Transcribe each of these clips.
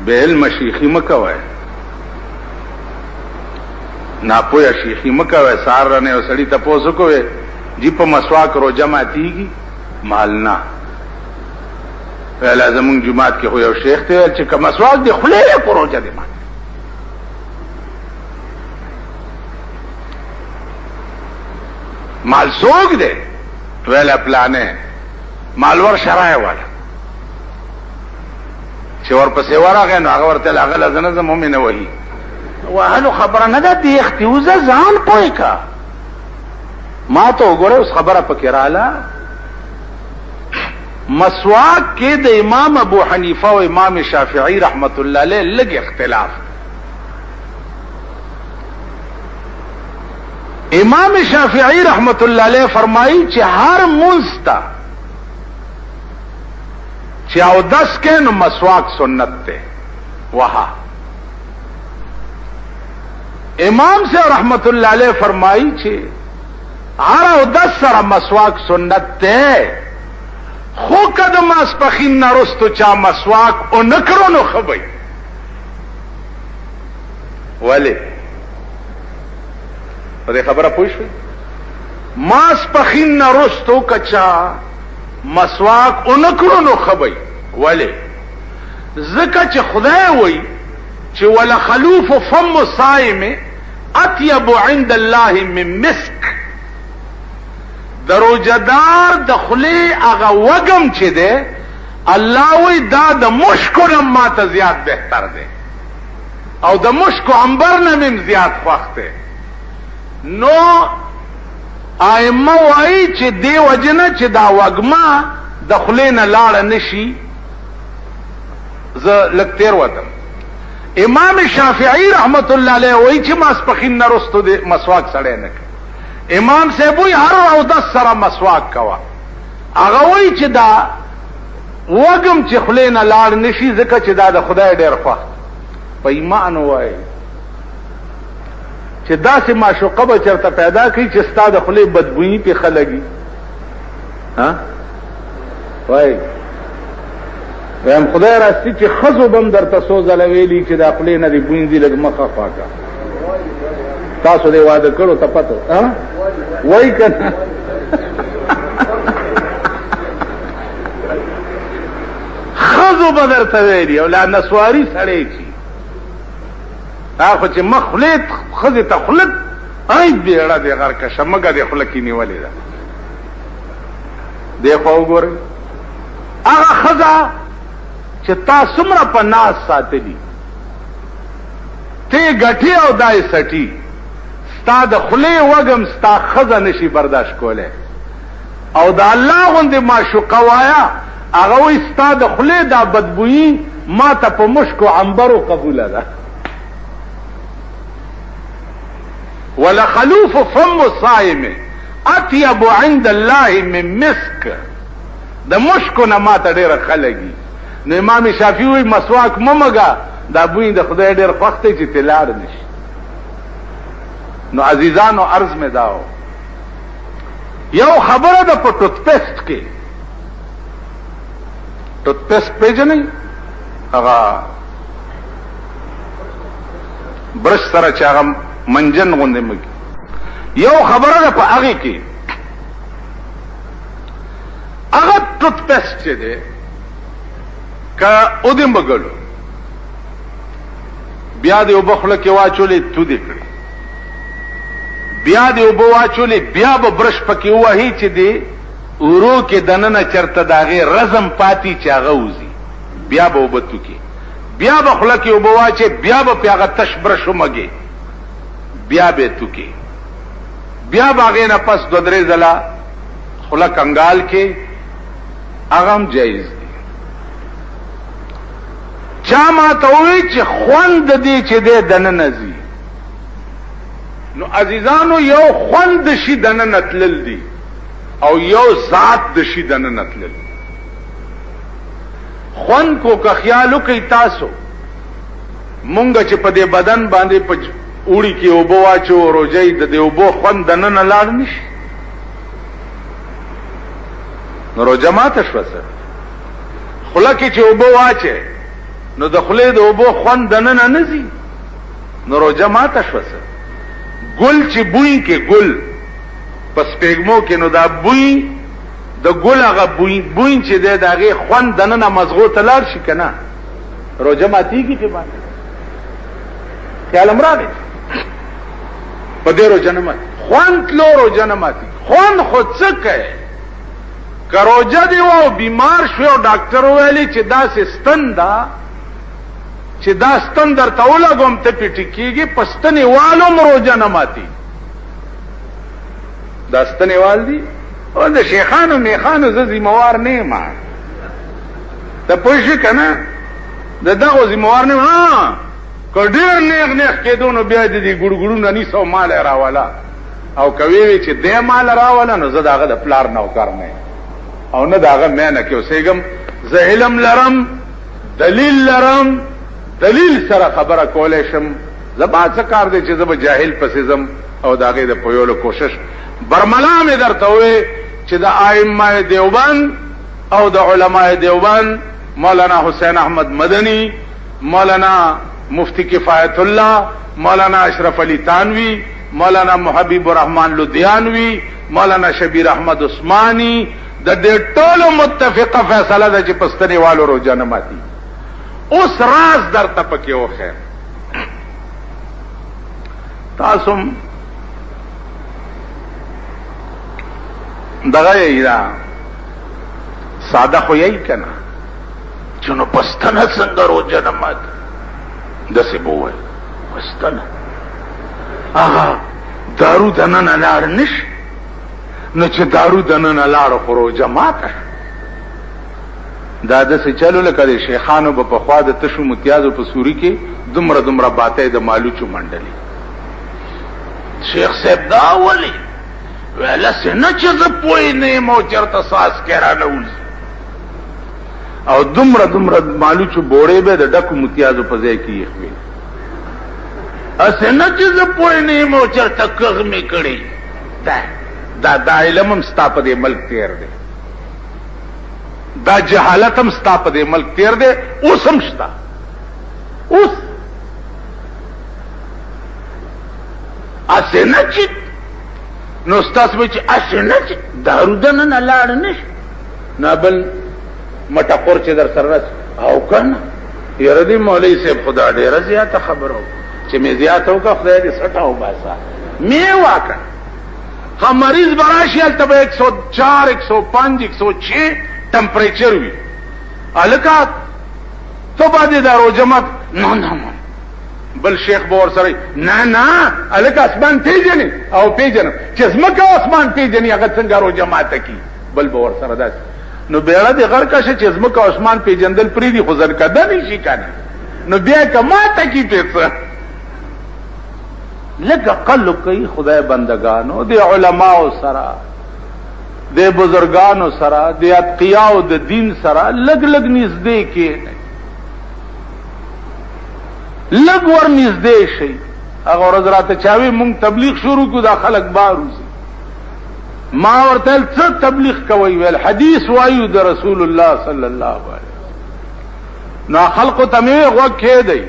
بے علم شیخی مکوئے ناپویا شیخی مکوئے سار رنے و سڑی تپوسو کوئے جی پا مسواک رو جماعتی گی مالنا ویلا زمون جماعت کے ہویا شیخ تے ویل چکا مسواک دے خلے پو رو جا دے مان مال سوگ دے ویلا پلانے مالور شرائے والا چور پسې ورغه نو هغه ورته لاغله زنه مومنه وਹੀ وهلو خبره نه ده دی اختیوزه ځان پوي کا ما ته وګوره اوس خبره پکې رااله مسواک کې د امام ابو حنیفه او امام شافعی رحمت الله علیه لږ اختلاف امام شافعی رحمت الله علیه فرمایي چې هر مستا چې او 10 کې نو مسواک سنت ته وها امام سے رحمت اللہ علیہ فرمائی چې هر او 10 سره مسواک سنت ته خو قدم اسپخین نرستو چا مسواک او نکرو نو خبئی ولی په دې خبره پوه شئ ما اسپخین نرستو کچا مسواک اونکرو نو خبئی ولی ذکر چه خدای وی چه ولا خلوف فم صائم اطیب عند الله من مسک دروجدار دخلی اغا وگم چه ده الله وی دا د مشکو نم ما تا زیاد بہتر ده او د مشکو عنبر نمیم زیاد خوخته نو ائمه وایي چې دی وجنه چې دا وګما د خلینه لاړه نشي ز لکتیر ودم امام شافعی رحمت الله علیه وایي چې ماسپخین نرستو د مسواک سړی نه کوي امام صاحب وایي هر او 10 سره مسواک کوا هغه وایي چې دا وګم چې خلینه لاړ نشي ځکه چې دا د خدای ډیر خوښ په ایمان وایي چې داسې معشوقه به چرته پیدا کړي چې ستا د خولې بدبویي پې ښه لګي ها وایي وایم خدای راستي چې ښځو به هم درته څو ځله ویلي چې دا خولې نه دې بوینځي لږ مخه خواکه تاسو دې واده کړو ته پته وایي که نه ښځو به درته ویلي او لا نسواري سړی چې خو چې مخلط خزه تخلط ای بیړه دی غر کا شمګه دی خلکی نیولې ده دی خو وګورئ هغه خزه چې تاسو مر په ناس ساتلی ته غټي او دای سټي ستا د خلی وګم ستا خزه نشي برداشت کوله او د الله غوندې معشوقه وایا هغه وي ستا د خلی دا بدبوئی ما ته په مشکو عنبرو قبول ده ولخلوف فم صائم اطيب عند الله من مسك د مشکو نه ما ته ډیره خلګي نو امام شافعي وي مسواک ممګه دا بوی د خدای ډیر خوښ دی چې تلار نشي نو عزیزانو عرض مې داو یو خبره ده په ټوت پیسټ کې ټوت پیسټ پیژنئ هغه برش سره چې هغه منجن غوندې مګي یو خبره ده په هغه کې هغه ټوت پیسټ چې ده که او دې مګلو بیا دې وبخله کې واچولې تو دې کړې بیا دې وبو واچولې بیا به برش پکې وایي چې دې ورو کې دننه چرته داغه رزم پاتی چې هغه وزي بیا به وبتو کې بیا به خله کې وبو واچې بیا به پیغه تش برش ومګي بیا به تو کې بیا باغې نه پس دو درې ځله خله کنګال کې اغم جایز دی چا ما ته وی چې خوند دې چې دې دننه زی نو عزیزانو یو خوند شي دننه تلل دی او یو ذات د شي دننه تلل خوند کو که خیالو کوي تاسو مونږ چې په دې بدن باندې په اوړي کې اوبو واچو روجي د دې اوبو خوند دننه لاړ نشي نو روجه ماته شو سره خله کې چې اوبو واچې نو د خولې د اوبو خوند دننه نزي، نو روجه ماته شوسه. ګل چې بوی کې ګل پس پیغمو کې، نو دا بوی د ګل هغه بوی چې دی د هغې خوند دننه مزغو ته لاړ شي که نه، روجه ماتېږي چې باندې خیال هم راغی په دې روجه نه ماتي. خوند تلو روجه نه ماتي. خوند خو څه کوي؟ که روجه دی و بیمار شوی او ډاکټر وویلي چې داسې ستن ده چې دا ستن درته ولګوم ته پې ټیکېږي، په ستنې والو م روجه نه ماتي. دا ستنې وال دي او د شیخانو میخانو زه ذموار نه یم، ته پوه شې که نه، د دغو ذموار نه یم. که ډېر نیغ نیغ کېدو نو بیا د دې ګوړګوړونه نیسه او مال یې راوله، او که ویې چې دی مال راوله نو زه د هغه د پلار نوکر نه یم او نه د هغه مینه کې اوسېږم. زه علم لرم، دلیل لرم، دلیل سره خبره کولی شم. زما څه کار دی چې زه به جاهل پسې ځم او د هغې د پویولو کوشش. برملا مې درته ووې چې د ائمه دیوبند او د علماء دیوبند مولانا حسین احمد مدنی، مولانا مفتی کفایت الله، مولانا اشرف علی تانوی، مولانا محبیب الرحمن لدھیانوی، مولانا شبیر احمد عثمانی، د دې ټولو متفقه فیصله ده چې پستنې والو روجه نه ماتي. اوس راز درته پکې وښیم. تاسو دغه یې دا ساده خو یې که نه چې نو پستنه څنګه روجه نه ماتي؟ داسې به ووایي پستنه هغه دارو دننه لاړ نه شي، نو چې دارو دننه لاړو خو روجه ماته. دا داسې چلو لکه د شیخانو به پخوا د تشو متیازو په سوري کې دومره دومره باتۍ د مالوچو منډلې. شیخ صاحب دا ولې ویل هسې نه چې زه پوه نه یم او چېرته ساس کې رانه وځي، او دومره دومره مالوچو بوړې به د ډکو متیازو په ځای کې یې خوي. هسې نه چې زه پوه نه یم او چېرته کغ مې کړی. دا علم هم ستا په دې ملک تیر دی، دا جهالت هم ستا په دې ملک تیر دی، اوس هم شته. اوس هسې نه چې نو ستاسو به چې هسې نه چې دارو دننه لاړ نه شي، نه بل مټقور چې در سره راسي او که نه یاره دې مولوي صاحب خدا ډېره زیاته خبره وکړه چې مې زیاته وکړه خدای دې سټه وباسه مې واکړه. ها مریض به راشي هلته به 104 105 106 ټمپریچر وي. هلکه ته به دې دا روجه مات نه بل شیخ به ورسره نه هلکه اسمان پیژنې او پیژنم چې ځمکه او اسمان پیژني هغه څنګه روجه ماته کي. بل به ورسره داسې نو بیړه دې غرقه شه چې ځمکه او اسمان پیژندل پرېږدي خو زرکده نه شي که نه، نو بیا که ماته کي پې څه. لږ اقل کوي خدای بندگانو د علماو سره، د بزرگانو سره، د اتقیاو د دین سره لږ لږ نږدې کېنئ، لږ ور نږدې شئ. هغه ورځ راته چاوي مونږ تبلیغ شروع کړو دا خلک بار وځي. ما ورته ویل څه تبلیغ کوئ؟ ویل حدیث وایو د رسول الله صلی الله علیه وسلم. نو خلقو ته مې غوږ کېدئ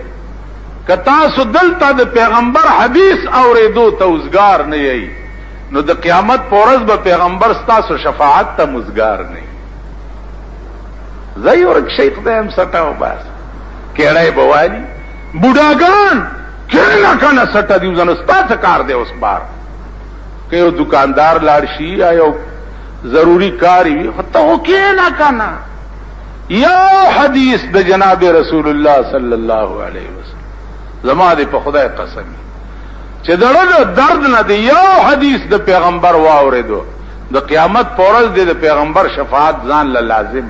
که تاسو دلته د پیغمبر حدیث اورېدو ته اوزګار نه یئ، نو د قیامت په ورځ به پیغمبر ستاسو شفاعت ته مزګار نه یي. ځئ ورک شئ خدای هم سټه وباسه. کېړی به والي بوډاګان کښېنه که نه سټه دي وځه، نو ستا څه کار دی اوس بار که یو دکاندار لاړ شي یا یو ضروري کار وي خو ته خو کښېنه که نه. یو حدیث د جناب رسول الله صلی الله علیه وسلم زما دې په خدای قسم چې د زړه درد نه دی یو حدیث د پیغمبر واورېدو د قیامت په ورځ د پیغمبر شفاعت ځان له لازم